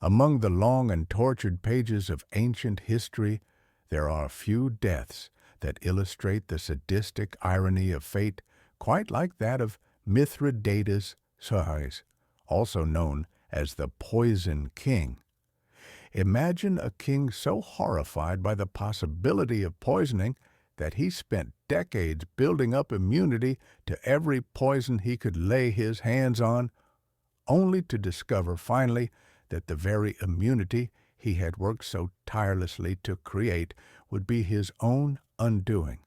Among the long and tortured pages of ancient history, there are a few deaths that illustrate the sadistic irony of fate, quite like that of Mithridates VI, also known as the Poison King. Imagine a king so horrified by the possibility of poisoning that he spent decades building up immunity to every poison he could lay his hands on, only to discover finally that the very immunity he had worked so tirelessly to create would be his own undoing.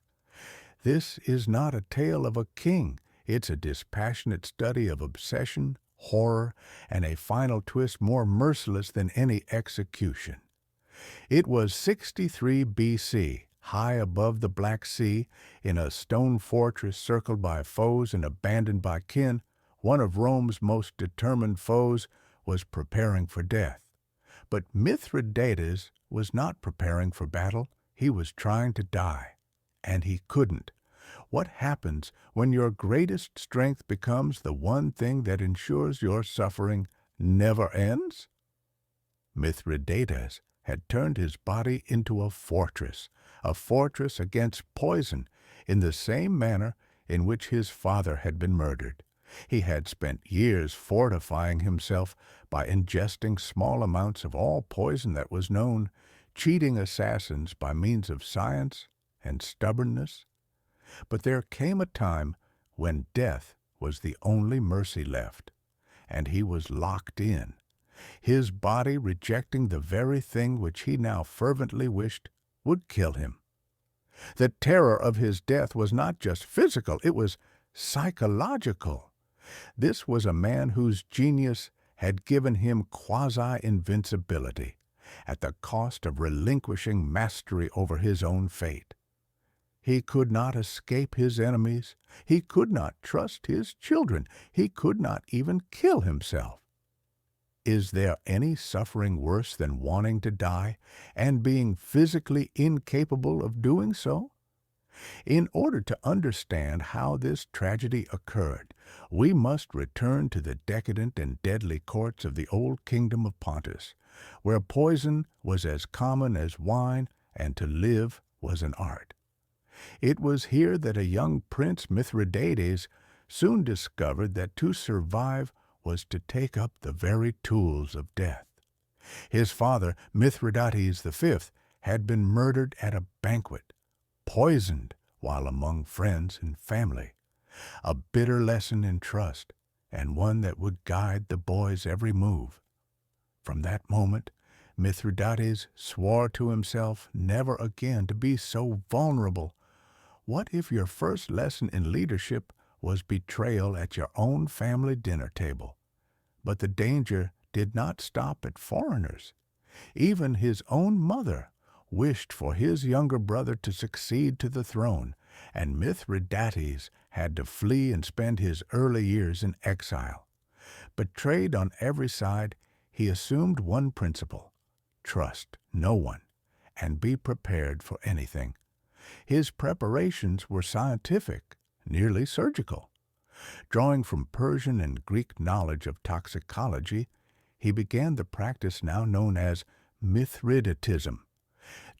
This is not a tale of a king. It's a dispassionate study of obsession, horror, and a final twist more merciless than any execution. It was 63 B.C., high above the Black Sea, in a stone fortress circled by foes and abandoned by kin. One of Rome's most determined foes was preparing for death. But Mithridates was not preparing for battle. He was trying to die, and he couldn't. What happens when your greatest strength becomes the one thing that ensures your suffering never ends? Mithridates had turned his body into a fortress against poison, in the same manner in which his father had been murdered. He had spent years fortifying himself by ingesting small amounts of all poison that was known, cheating assassins by means of science and stubbornness. But there came a time when death was the only mercy left, and he was locked in, his body rejecting the very thing which he now fervently wished would kill him. The terror of his death was not just physical, it was psychological. This was a man whose genius had given him quasi-invincibility, at the cost of relinquishing mastery over his own fate. He could not escape his enemies. He could not trust his children. He could not even kill himself. Is there any suffering worse than wanting to die and being physically incapable of doing so? In order to understand how this tragedy occurred, we must return to the decadent and deadly courts of the old kingdom of Pontus, where poison was as common as wine and to live was an art. It was here that a young prince, Mithridates, soon discovered that to survive was to take up the very tools of death. His father, Mithridates V, had been murdered at a banquet, poisoned while among friends and family. A bitter lesson in trust, and one that would guide the boy's every move. From that moment, Mithridates swore to himself never again to be so vulnerable. What if your first lesson in leadership was betrayal at your own family dinner table? But the danger did not stop at foreigners. Even his own mother wished for his younger brother to succeed to the throne, and Mithridates had to flee and spend his early years in exile. Betrayed on every side, he assumed one principle: trust no one, and be prepared for anything. His preparations were scientific, nearly surgical. Drawing from Persian and Greek knowledge of toxicology, he began the practice now known as Mithridatism,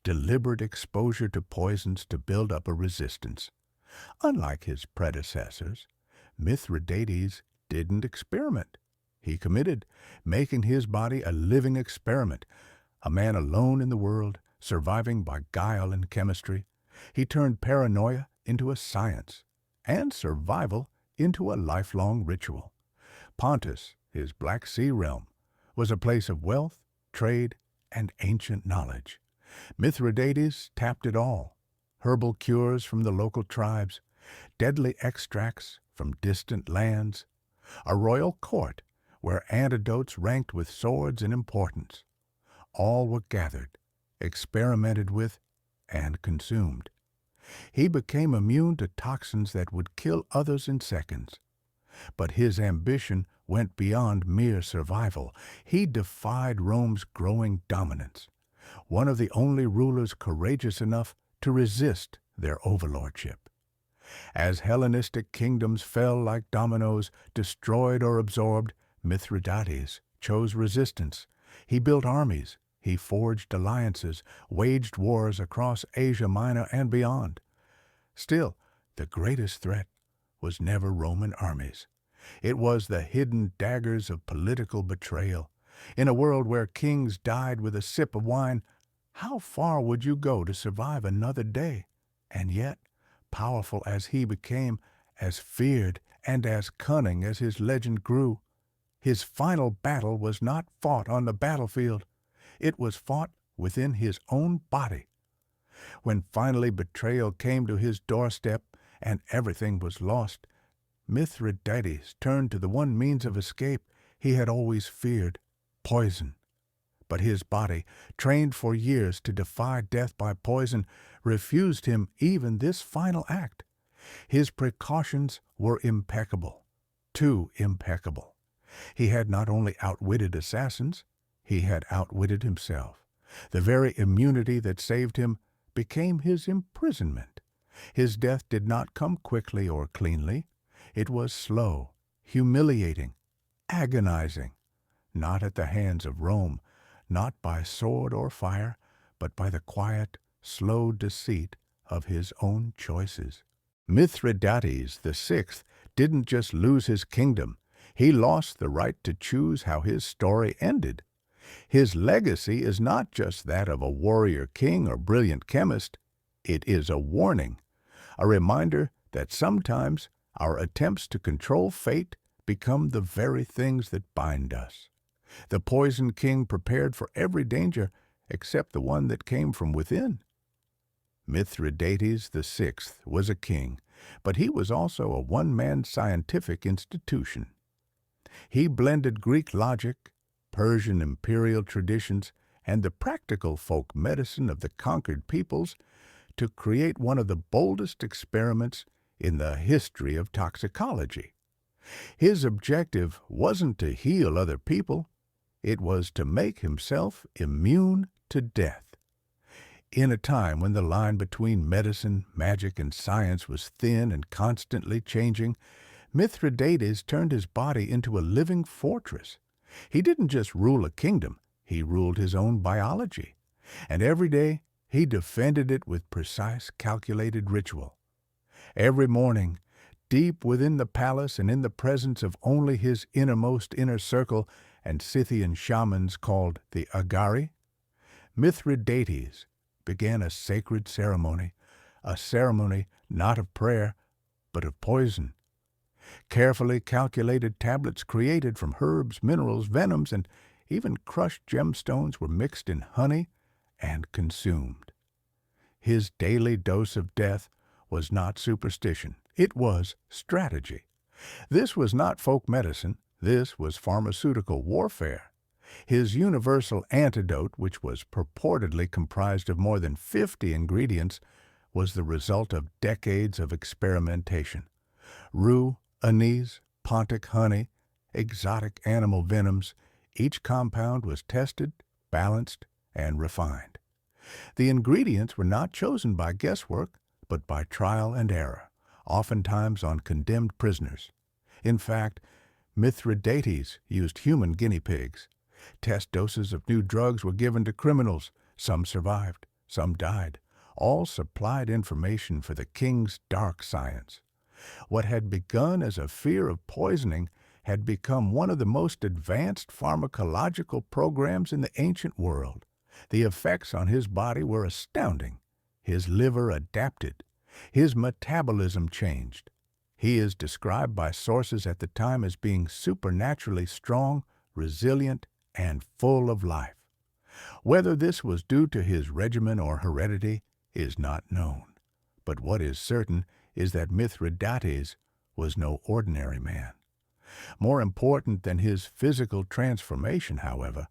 deliberate exposure to poisons to build up a resistance. Unlike his predecessors, Mithridates didn't experiment. He committed, making his body a living experiment. A man alone in the world, surviving by guile and chemistry, he turned paranoia into a science, and survival into a lifelong ritual. Pontus, his Black Sea realm, was a place of wealth, trade, and ancient knowledge. Mithridates tapped it all: herbal cures from the local tribes, deadly extracts from distant lands, a royal court where antidotes ranked with swords in importance. All were gathered, experimented with, and consumed. He became immune to toxins that would kill others in seconds. But his ambition went beyond mere survival. He defied Rome's growing dominance, one of the only rulers courageous enough to resist their overlordship. As Hellenistic kingdoms fell like dominoes, destroyed or absorbed, Mithridates chose resistance, He built armies, he forged alliances, waged wars across Asia Minor and beyond. Still, the greatest threat was never Roman armies. It was the hidden daggers of political betrayal. In a world where kings died with a sip of wine, how far would you go to survive another day? And yet, powerful as he became, as feared and as cunning as his legend grew, his final battle was not fought on the battlefield. It was fought within his own body. When finally betrayal came to his doorstep and everything was lost, Mithridates turned to the one means of escape he had always feared: poison. But his body, trained for years to defy death by poison, refused him even this final act. His precautions were impeccable, too impeccable. He had not only outwitted assassins, he had outwitted himself. The very immunity that saved him became his imprisonment. His death did not come quickly or cleanly. It was slow, humiliating, agonizing, not at the hands of Rome, not by sword or fire, but by the quiet, slow deceit of his own choices. Mithridates VI didn't just lose his kingdom, he lost the right to choose how his story ended. His legacy is not just that of a warrior king or brilliant chemist. It is a warning, a reminder that sometimes our attempts to control fate become the very things that bind us. The Poison King prepared for every danger except the one that came from within. Mithridates VI was a king, but he was also a one-man scientific institution. He blended Greek logic, Persian imperial traditions, and the practical folk medicine of the conquered peoples to create one of the boldest experiments in the history of toxicology. His objective wasn't to heal other people, it was to make himself immune to death. In a time when the line between medicine, magic, and science was thin and constantly changing, Mithridates turned his body into a living fortress. He didn't just rule a kingdom, he ruled his own biology. And every day, he defended it with precise, calculated ritual. Every morning, deep within the palace and in the presence of only his innermost inner circle and Scythian shamans called the Agari, Mithridates began a sacred ceremony, a ceremony not of prayer, but of poison. Carefully calculated tablets created from herbs, minerals, venoms, and even crushed gemstones were mixed in honey and consumed. His daily dose of death was not superstition, it was strategy. This was not folk medicine, this was pharmaceutical warfare. His universal antidote, which was purportedly comprised of more than 50 ingredients, was the result of decades of experimentation. Rue, anise, pontic honey, exotic animal venoms, each compound was tested, balanced, and refined. The ingredients were not chosen by guesswork, but by trial and error, oftentimes on condemned prisoners. In fact, Mithridates used human guinea pigs. Test doses of new drugs were given to criminals. Some survived, some died. All supplied information for the king's dark science. What had begun as a fear of poisoning had become one of the most advanced pharmacological programs in the ancient world. The effects on his body were astounding. His liver adapted. His metabolism changed. He is described by sources at the time as being supernaturally strong, resilient, and full of life. Whether this was due to his regimen or heredity is not known. But what is certain is that Mithridates was no ordinary man. More important than his physical transformation, however,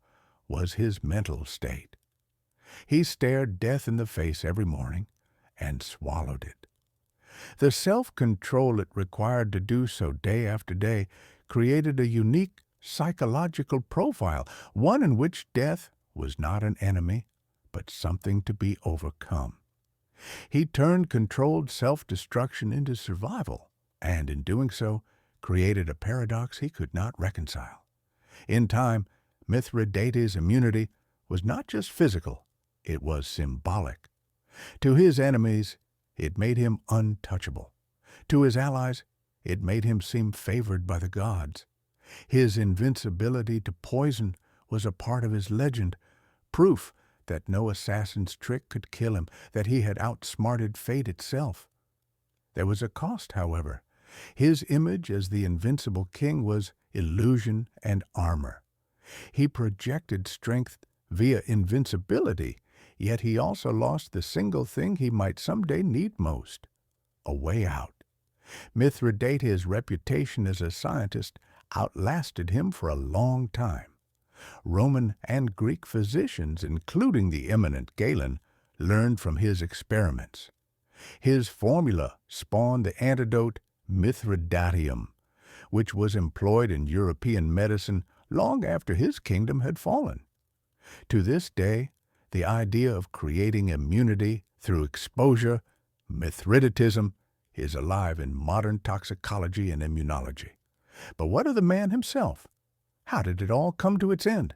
was his mental state. He stared death in the face every morning and swallowed it. The self-control it required to do so day after day created a unique psychological profile, one in which death was not an enemy, but something to be overcome. He turned controlled self-destruction into survival, and in doing so, created a paradox he could not reconcile. In time, Mithridates' immunity was not just physical, it was symbolic. To his enemies, it made him untouchable. To his allies, it made him seem favored by the gods. His invincibility to poison was a part of his legend, proof that no assassin's trick could kill him, that he had outsmarted fate itself. There was a cost, however. His image as the invincible king was illusion and armor. He projected strength via invincibility, yet he also lost the single thing he might someday need most: a way out. Mithridates' reputation as a scientist outlasted him for a long time. Roman and Greek physicians, including the eminent Galen, learned from his experiments. His formula spawned the antidote Mithridatium, which was employed in European medicine long after his kingdom had fallen. To this day, the idea of creating immunity through exposure, Mithridatism, is alive in modern toxicology and immunology. But what of the man himself? How did it all come to its end?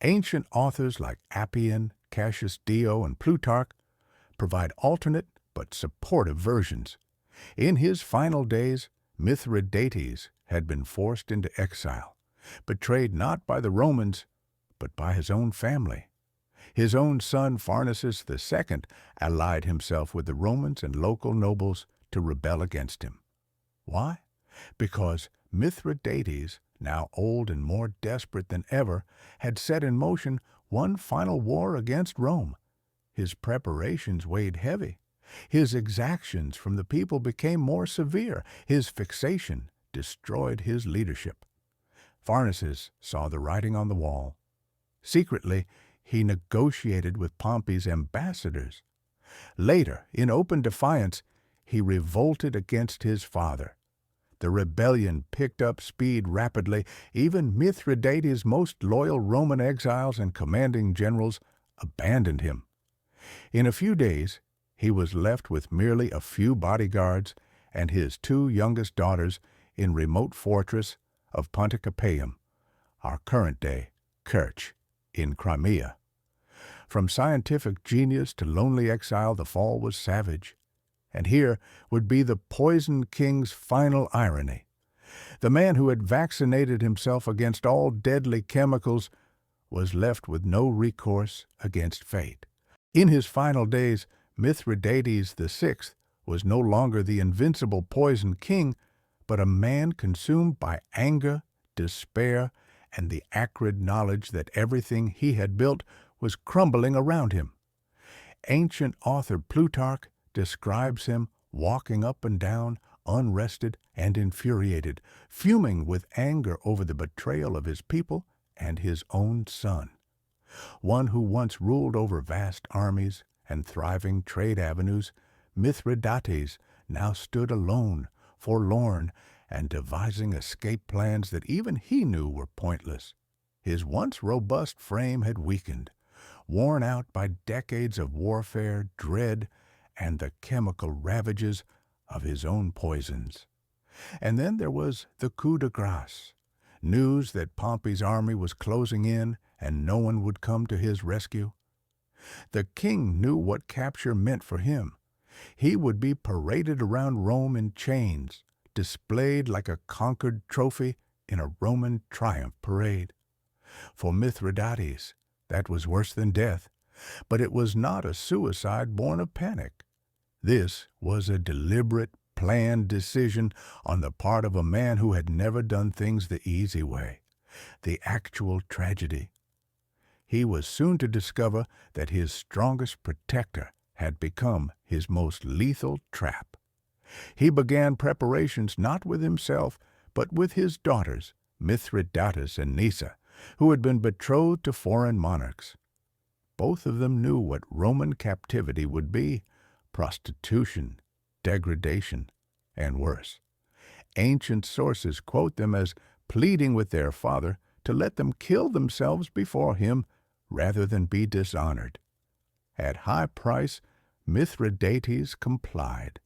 Ancient authors like Appian, Cassius Dio, and Plutarch provide alternate but supportive versions. In his final days, Mithridates had been forced into exile, betrayed not by the Romans, but by his own family. His own son Pharnaces II allied himself with the Romans and local nobles to rebel against him. Why? Because Mithridates, now old and more desperate than ever, had set in motion one final war against Rome. His preparations weighed heavy. His exactions from the people became more severe. His fixation destroyed his leadership. Pharnaces saw the writing on the wall. Secretly, he negotiated with Pompey's ambassadors. Later, in open defiance, he revolted against his father. The rebellion picked up speed rapidly. Even Mithridates' most loyal Roman exiles and commanding generals abandoned him. In a few days, he was left with merely a few bodyguards and his two youngest daughters in remote fortress of Ponticapaeum, our current-day Kerch, in Crimea. From scientific genius to lonely exile, the fall was savage. And here would be the poison king's final irony. The man who had vaccinated himself against all deadly chemicals was left with no recourse against fate. In his final days, Mithridates VI was no longer the invincible poison king, but a man consumed by anger, despair, and the acrid knowledge that everything he had built was crumbling around him. Ancient author Plutarch describes him walking up and down, unrested and infuriated, fuming with anger over the betrayal of his people and his own son. One who once ruled over vast armies and thriving trade avenues, Mithridates now stood alone, forlorn, and devising escape plans that even he knew were pointless. His once robust frame had weakened, worn out by decades of warfare, dread, and the chemical ravages of his own poisons. And then there was the coup de grace, news that Pompey's army was closing in and no one would come to his rescue. The king knew what capture meant for him. He would be paraded around Rome in chains, displayed like a conquered trophy in a Roman triumph parade. For Mithridates, that was worse than death, but it was not a suicide born of panic. This was a deliberate, planned decision on the part of a man who had never done things the easy way, the actual tragedy. He was soon to discover that his strongest protector had become his most lethal trap. He began preparations not with himself, but with his daughters, Mithridates and Nysa, who had been betrothed to foreign monarchs. Both of them knew what Roman captivity would be: prostitution, degradation, and worse. Ancient sources quote them as pleading with their father to let them kill themselves before him rather than be dishonored. At high price, Mithridates complied.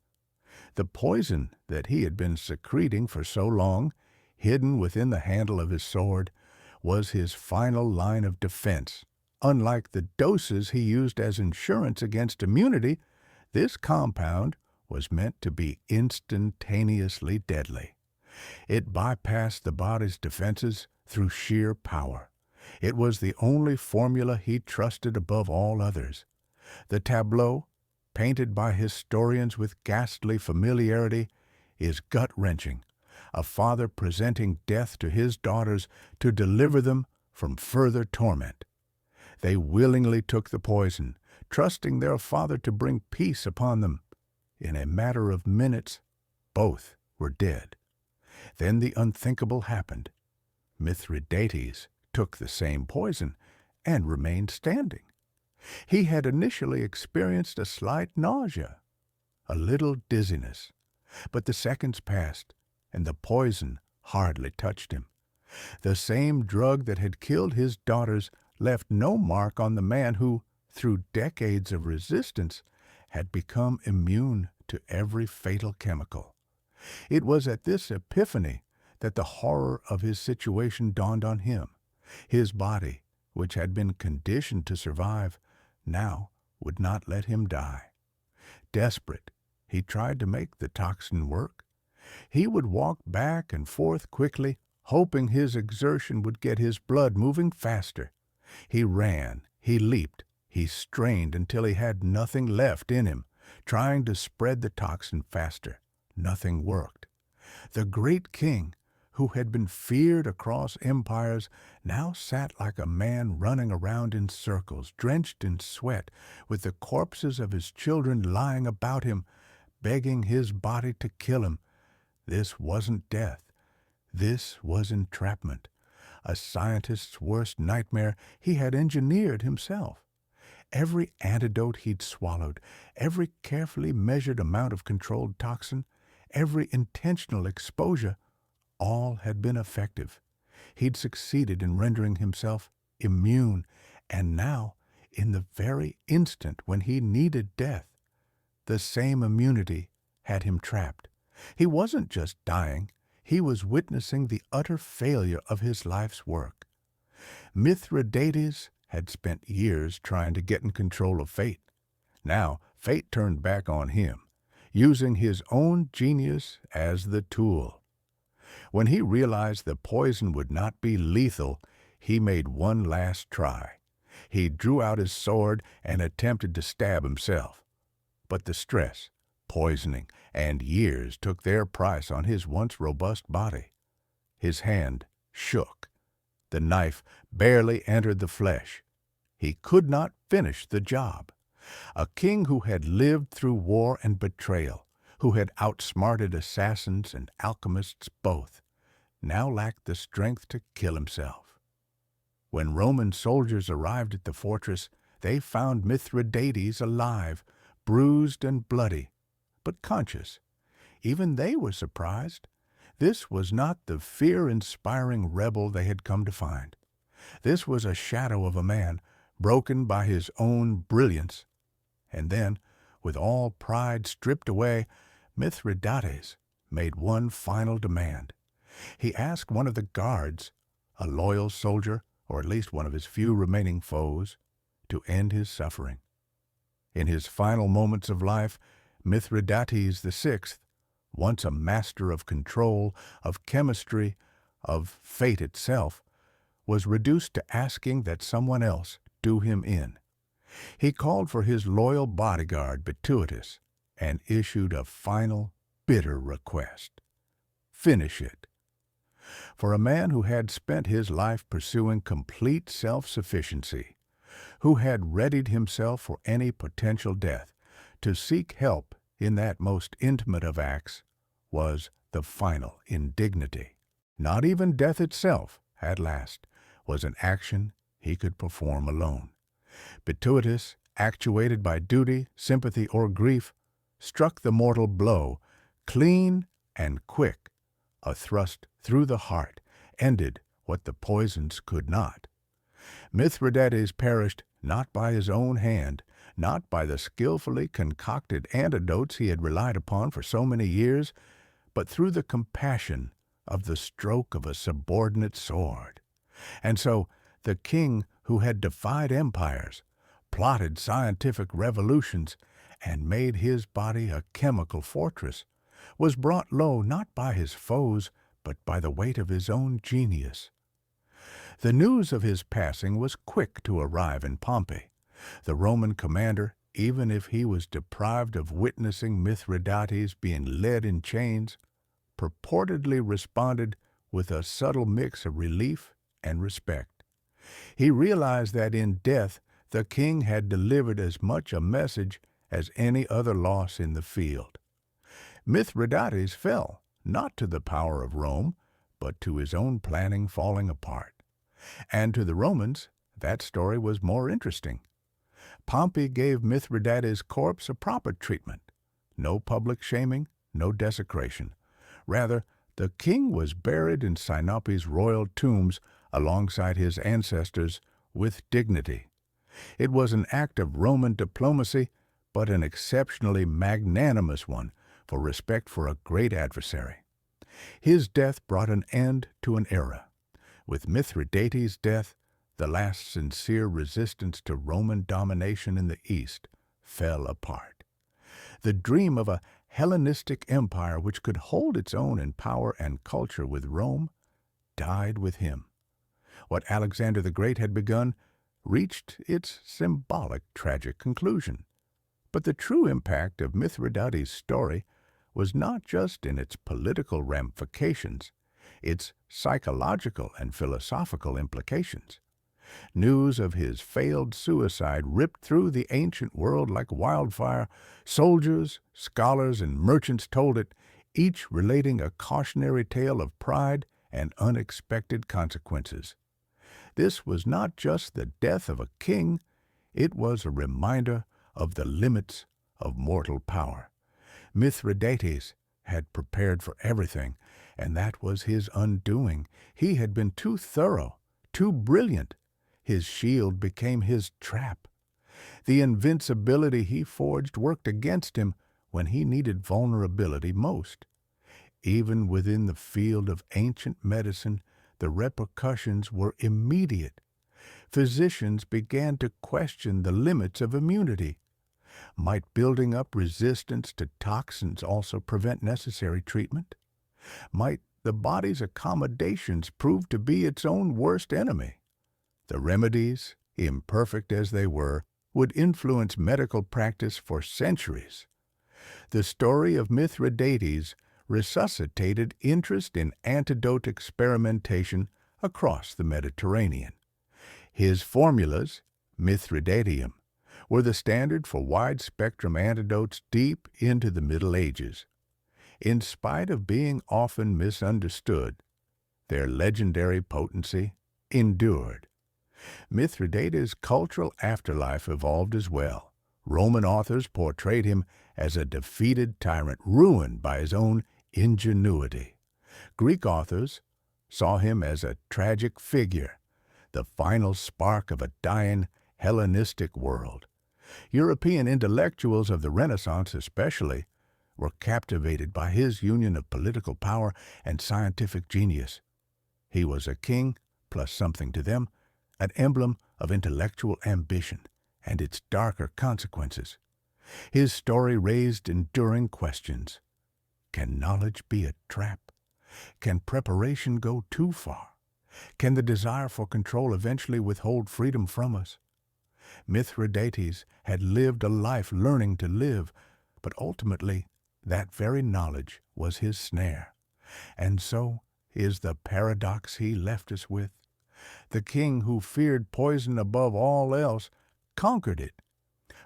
The poison that he had been secreting for so long, hidden within the handle of his sword, was his final line of defense. Unlike the doses he used as insurance against immunity, this compound was meant to be instantaneously deadly. It bypassed the body's defenses through sheer power. It was the only formula he trusted above all others. The tableau, painted by historians with ghastly familiarity, is gut-wrenching. A father presenting death to his daughters to deliver them from further torment. They willingly took the poison, trusting their father to bring peace upon them. In a matter of minutes, both were dead. Then the unthinkable happened. Mithridates took the same poison and remained standing. He had initially experienced a slight nausea, a little dizziness, but the seconds passed, and the poison hardly touched him. The same drug that had killed his daughters left no mark on the man who, through decades of resistance, had become immune to every fatal chemical. It was at this epiphany that the horror of his situation dawned on him. His body, which had been conditioned to survive, now would not let him die. Desperate, he tried to make the toxin work. He would walk back and forth quickly, hoping his exertion would get his blood moving faster. He ran, he leaped, he strained until he had nothing left in him, trying to spread the toxin faster. Nothing worked. The great king, who had been feared across empires, now sat like a man running around in circles, drenched in sweat, with the corpses of his children lying about him, begging his body to kill him. This wasn't death. This was entrapment. A scientist's worst nightmare he had engineered himself. Every antidote he'd swallowed, every carefully measured amount of controlled toxin, every intentional exposure, all had been effective. He'd succeeded in rendering himself immune, and now, in the very instant when he needed death, the same immunity had him trapped. He wasn't just dying, he was witnessing the utter failure of his life's work. Mithridates had spent years trying to get in control of fate. Now, fate turned back on him, using his own genius as the tool. When he realized the poison would not be lethal, he made one last try. He drew out his sword and attempted to stab himself. But the stress, poisoning, and years took their price on his once robust body. His hand shook. The knife barely entered the flesh. He could not finish the job. A king who had lived through war and betrayal, who had outsmarted assassins and alchemists both, now lacked the strength to kill himself. When Roman soldiers arrived at the fortress, they found Mithridates alive, bruised and bloody, but conscious. Even they were surprised. This was not the fear-inspiring rebel they had come to find. This was a shadow of a man, broken by his own brilliance. And then, with all pride stripped away, Mithridates made one final demand. He asked one of the guards, a loyal soldier, or at least one of his few remaining foes, to end his suffering. In his final moments of life, Mithridates VI, once a master of control, of chemistry, of fate itself, was reduced to asking that someone else do him in. He called for his loyal bodyguard, Betrayal, and issued a final, bitter request. Finish it. For a man who had spent his life pursuing complete self-sufficiency, who had readied himself for any potential death, to seek help in that most intimate of acts was the final indignity. Not even death itself, at last, was an action he could perform alone. Betrayal, actuated by duty, sympathy, or grief, struck the mortal blow, clean and quick. A thrust through the heart ended what the poisons could not. Mithridates perished not by his own hand, not by the skillfully concocted antidotes he had relied upon for so many years, but through the compassion of the stroke of a subordinate sword. And so the king who had defied empires, plotted scientific revolutions, and made his body a chemical fortress, was brought low not by his foes, but by the weight of his own genius. The news of his passing was quick to arrive in Pompey. The Roman commander, even if he was deprived of witnessing Mithridates being led in chains, purportedly responded with a subtle mix of relief and respect. He realized that in death the king had delivered as much a message as any other loss in the field. Mithridates fell, not to the power of Rome, but to his own planning falling apart. And to the Romans, that story was more interesting. Pompey gave Mithridates' corpse a proper treatment. No public shaming, no desecration. Rather, the king was buried in Sinope's royal tombs alongside his ancestors with dignity. It was an act of Roman diplomacy, but an exceptionally magnanimous one for respect for a great adversary. His death brought an end to an era. With Mithridates' death, the last sincere resistance to Roman domination in the East fell apart. The dream of a Hellenistic empire which could hold its own in power and culture with Rome died with him. What Alexander the Great had begun reached its symbolic tragic conclusion. But the true impact of Mithridates' story was not just in its political ramifications, its psychological and philosophical implications. News of his failed suicide ripped through the ancient world like wildfire. Soldiers, scholars, and merchants told it, each relating a cautionary tale of pride and unexpected consequences. This was not just the death of a king, it was a reminder of the limits of mortal power. Mithridates had prepared for everything, and that was his undoing. He had been too thorough, too brilliant. His shield became his trap. The invincibility he forged worked against him when he needed vulnerability most. Even within the field of ancient medicine, the repercussions were immediate. Physicians began to question the limits of immunity. Might building up resistance to toxins also prevent necessary treatment? Might the body's accommodations prove to be its own worst enemy? The remedies, imperfect as they were, would influence medical practice for centuries. The story of Mithridates resuscitated interest in antidote experimentation across the Mediterranean. His formulas, Mithridatium, were the standard for wide-spectrum antidotes deep into the Middle Ages. In spite of being often misunderstood, their legendary potency endured. Mithridates' cultural afterlife evolved as well. Roman authors portrayed him as a defeated tyrant ruined by his own ingenuity. Greek authors saw him as a tragic figure, the final spark of a dying Hellenistic world. European intellectuals of the Renaissance especially were captivated by his union of political power and scientific genius. He was a king plus something to them, an emblem of intellectual ambition and its darker consequences. His story raised enduring questions. Can knowledge be a trap? Can preparation go too far? Can the desire for control eventually withhold freedom from us? Mithridates had lived a life learning to live, but ultimately that very knowledge was his snare. And so is the paradox he left us with. The king who feared poison above all else conquered it.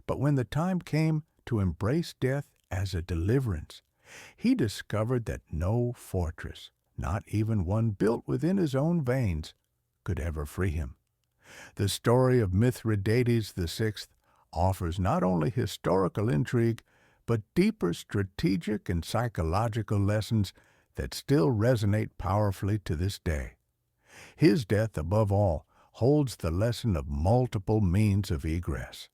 But when the time came to embrace death as a deliverance, he discovered that no fortress, not even one built within his own veins, could ever free him. The story of Mithridates VI offers not only historical intrigue, but deeper strategic and psychological lessons that still resonate powerfully to this day. His death, above all, holds the lesson of multiple means of egress.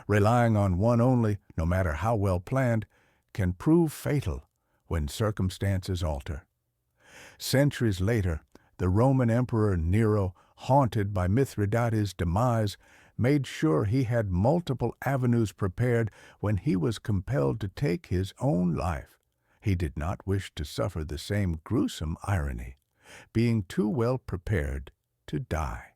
Relying on one only, no matter how well planned, can prove fatal when circumstances alter. Centuries later, the Roman Emperor Nero haunted by Mithridates' demise, made sure he had multiple avenues prepared when he was compelled to take his own life. He did not wish to suffer the same gruesome irony, being too well prepared to die.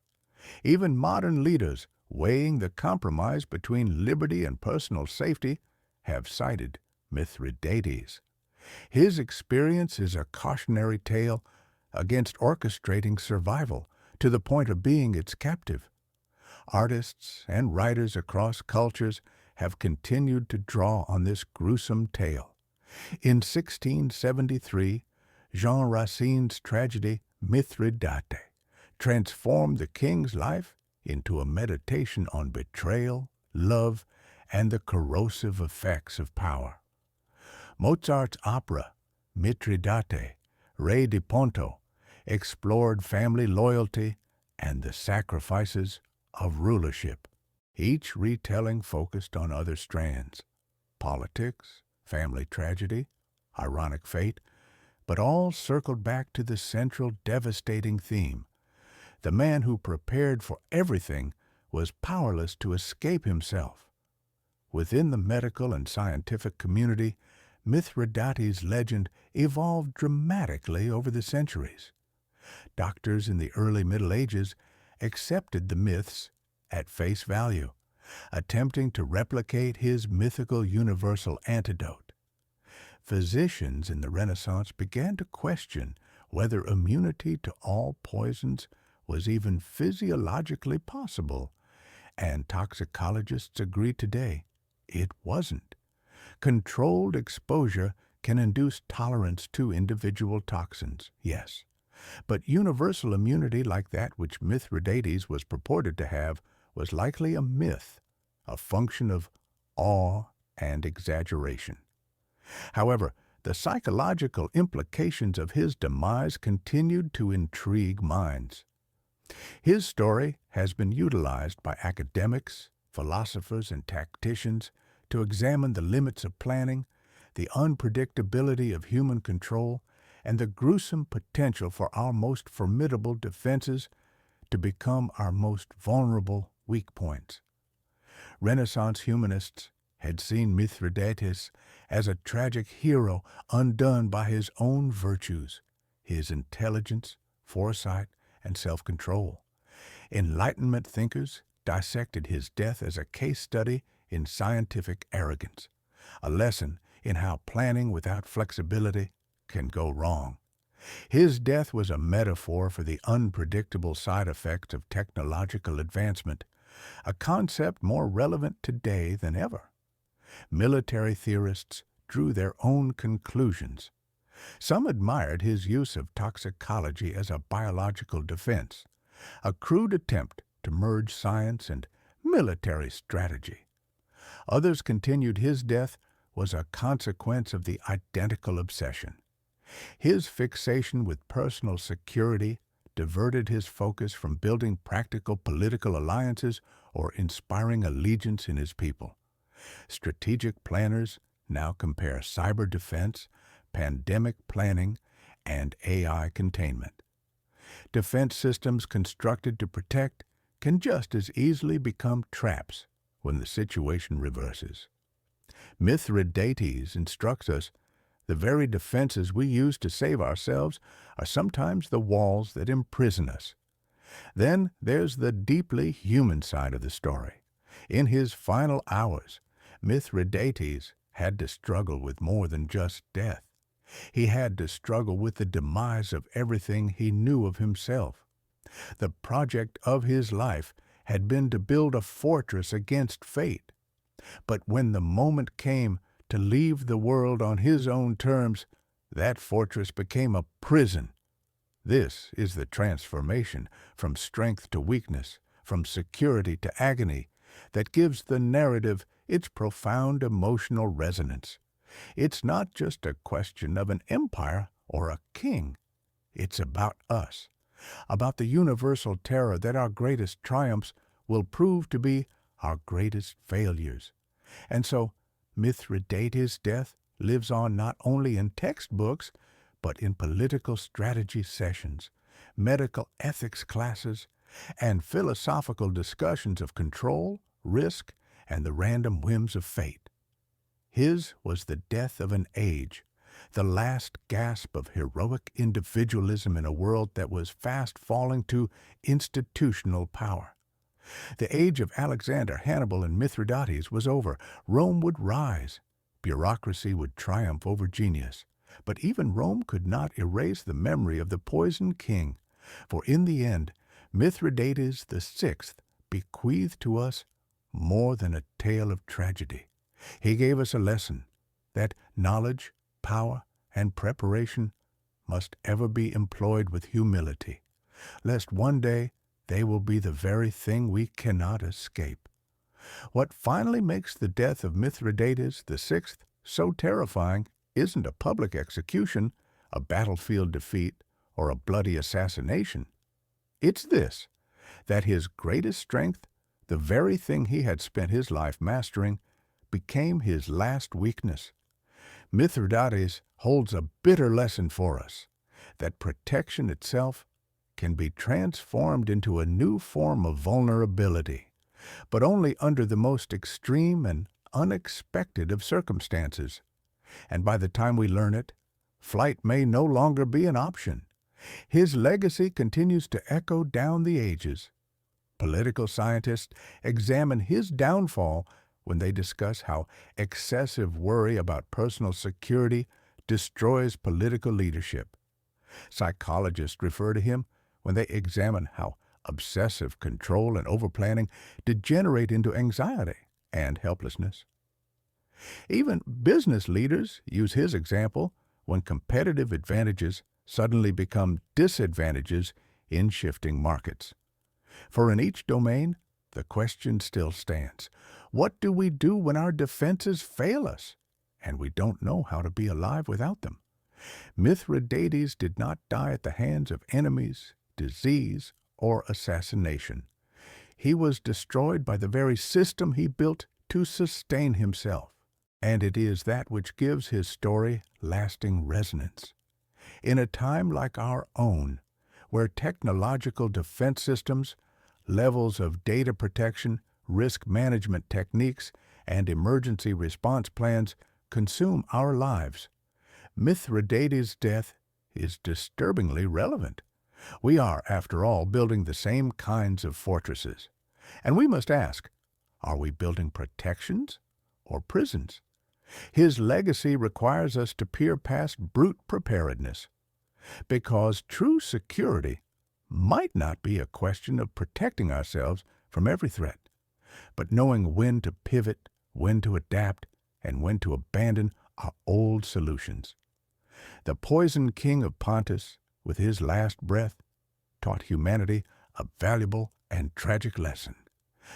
Even modern leaders, weighing the compromise between liberty and personal safety, have cited Mithridates. His experience is a cautionary tale against orchestrating survival to the point of being its captive. Artists and writers across cultures have continued to draw on this gruesome tale. In 1673, Jean Racine's tragedy Mithridate transformed the king's life into a meditation on betrayal, love, and the corrosive effects of power. Mozart's opera, Mithridate, Re di Ponto, explored family loyalty and the sacrifices of rulership. Each retelling focused on other strands: politics, family tragedy, ironic fate, but all circled back to the central devastating theme. The man who prepared for everything was powerless to escape himself. Within the medical and scientific community, Mithridates' legend evolved dramatically over the centuries. Doctors in the early Middle Ages accepted the myths at face value, attempting to replicate his mythical universal antidote. Physicians in the Renaissance began to question whether immunity to all poisons was even physiologically possible, and toxicologists agree today it wasn't. Controlled exposure can induce tolerance to individual toxins, yes, but universal immunity like that which Mithridates was purported to have was likely a myth, a function of awe and exaggeration. However, the psychological implications of his demise continued to intrigue minds. His story has been utilized by academics, philosophers, and tacticians to examine the limits of planning, the unpredictability of human control, and the gruesome potential for our most formidable defenses to become our most vulnerable weak points. Renaissance humanists had seen Mithridates as a tragic hero undone by his own virtues, his intelligence, foresight, and self-control. Enlightenment thinkers dissected his death as a case study in scientific arrogance, a lesson in how planning without flexibility can go wrong. His death was a metaphor for the unpredictable side effects of technological advancement, a concept more relevant today than ever. Military theorists drew their own conclusions. Some admired his use of toxicology as a biological defense, a crude attempt to merge science and military strategy. Others continued his death was a consequence of the identical obsession. His fixation with personal security diverted his focus from building practical political alliances or inspiring allegiance in his people. Strategic planners now compare cyber defense, pandemic planning, and AI containment. Defense systems constructed to protect can just as easily become traps when the situation reverses. Mithridates instructs us the very defenses we use to save ourselves are sometimes the walls that imprison us. Then there's the deeply human side of the story. In his final hours, Mithridates had to struggle with more than just death. He had to struggle with the demise of everything he knew of himself. The project of his life had been to build a fortress against fate. But when the moment came to leave the world on his own terms, that fortress became a prison. This is the transformation from strength to weakness, from security to agony, that gives the narrative its profound emotional resonance. It's not just a question of an empire or a king. It's about us, about the universal terror that our greatest triumphs will prove to be our greatest failures. And so, Mithridates' death lives on not only in textbooks, but in political strategy sessions, medical ethics classes, and philosophical discussions of control, risk, and the random whims of fate. His was the death of an age, the last gasp of heroic individualism in a world that was fast falling to institutional power. The age of Alexander, Hannibal, and Mithridates was over. Rome would rise. Bureaucracy would triumph over genius. But even Rome could not erase the memory of the poisoned king, for in the end, Mithridates VI bequeathed to us more than a tale of tragedy. He gave us a lesson that knowledge, power, and preparation must ever be employed with humility, lest one day they will be the very thing we cannot escape. What finally makes the death of Mithridates VI so terrifying isn't a public execution, a battlefield defeat, or a bloody assassination. It's this, that his greatest strength, the very thing he had spent his life mastering, became his last weakness. Mithridates holds a bitter lesson for us, that protection itself can be transformed into a new form of vulnerability, but only under the most extreme and unexpected of circumstances. And by the time we learn it, flight may no longer be an option. His legacy continues to echo down the ages. Political scientists examine his downfall when they discuss how excessive worry about personal security destroys political leadership. Psychologists refer to him when they examine how obsessive control and overplanning degenerate into anxiety and helplessness. Even business leaders use his example when competitive advantages suddenly become disadvantages in shifting markets. For in each domain, the question still stands. What do we do when our defenses fail us, and we don't know how to be alive without them? Mithridates did not die at the hands of enemies, disease, or assassination. He was destroyed by the very system he built to sustain himself. And it is that which gives his story lasting resonance. In a time like our own, where technological defense systems, levels of data protection, risk management techniques, and emergency response plans consume our lives, Mithridates' death is disturbingly relevant. We are, after all, building the same kinds of fortresses. And we must ask, are we building protections or prisons? His legacy requires us to peer past brute preparedness, because true security might not be a question of protecting ourselves from every threat, but knowing when to pivot, when to adapt, and when to abandon our old solutions. The poisoned king of Pontus, with his last breath, taught humanity a valuable and tragic lesson,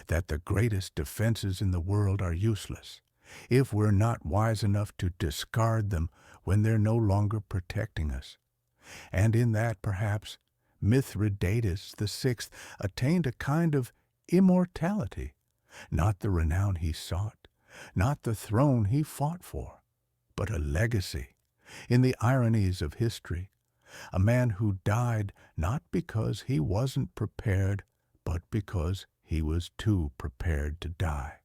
that the greatest defenses in the world are useless if we're not wise enough to discard them when they're no longer protecting us. And in that, perhaps, Mithridates VI attained a kind of immortality, not the renown he sought, not the throne he fought for, but a legacy in the ironies of history, a man who died not because he wasn't prepared, but because he was too prepared to die.